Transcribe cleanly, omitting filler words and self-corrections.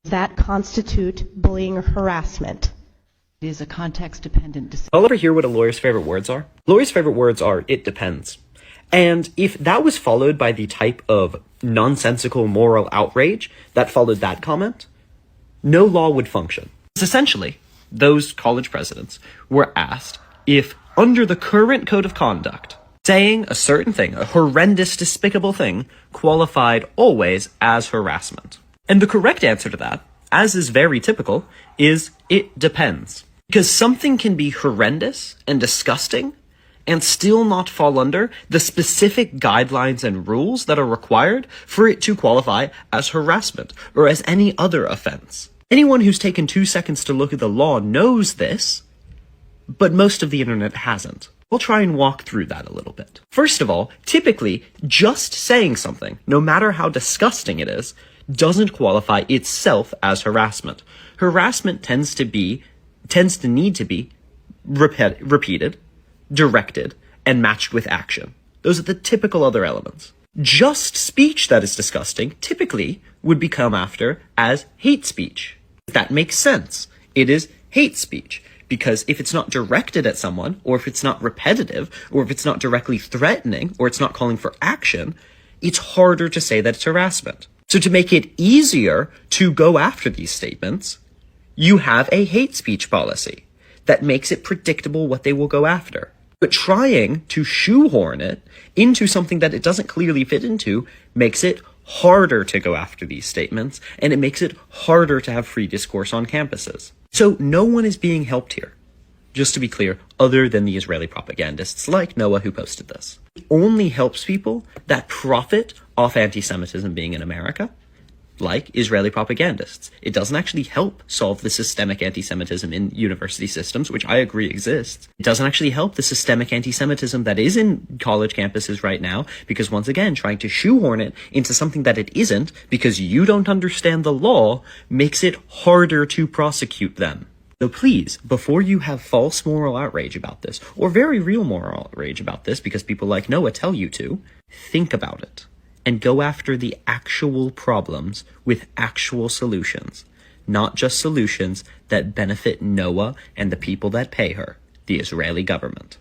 that constitute bullying or harassment. It is a context-dependent decision. I'll ever hear what a lawyer's favorite words are. Lawyer's favorite words are, it depends. And if that was followed by the type of nonsensical moral outrage that followed that comment, no law would function. Essentially, those college presidents were asked if, under the current code of conduct, saying a certain thing, a horrendous, despicable thing, qualified always as harassment. And the correct answer to that, as is very typical, is it depends. Because something can be horrendous and disgusting and still not fall under the specific guidelines and rules that are required for it to qualify as harassment or as any other offense. Anyone who's taken 2 seconds to look at the law knows this, but most of the internet hasn't. We'll try and walk through that a little bit. First of all, typically, just saying something, no matter how disgusting it is, doesn't qualify itself as harassment. Harassment tends to need to be repeated, directed, and matched with action. Those are the typical other elements. Just speech that is disgusting typically would become after as hate speech. That makes sense. It is hate speech. Because if it's not directed at someone, or if it's not repetitive, or if it's not directly threatening, or it's not calling for action, it's harder to say that it's harassment. So to make it easier to go after these statements, you have a hate speech policy that makes it predictable what they will go after. But trying to shoehorn it into something that it doesn't clearly fit into makes it harder to go after these statements, and it makes it harder to have free discourse on campuses. So no one is being helped here, just to be clear, other than the Israeli propagandists like Noah who posted this. It only helps people that profit off anti-Semitism being in America, like Israeli propagandists. It doesn't actually help solve the systemic anti-Semitism in university systems, which I agree exists. It doesn't actually help the systemic anti-Semitism that is in college campuses right now, because once again, trying to shoehorn it into something that it isn't, because you don't understand the law, makes it harder to prosecute them. So please, before you have false moral outrage about this, or very real moral outrage about this, because people like Noah tell you to, think about it. And go after the actual problems with actual solutions, not just solutions that benefit Noah and the people that pay her, the Israeli government.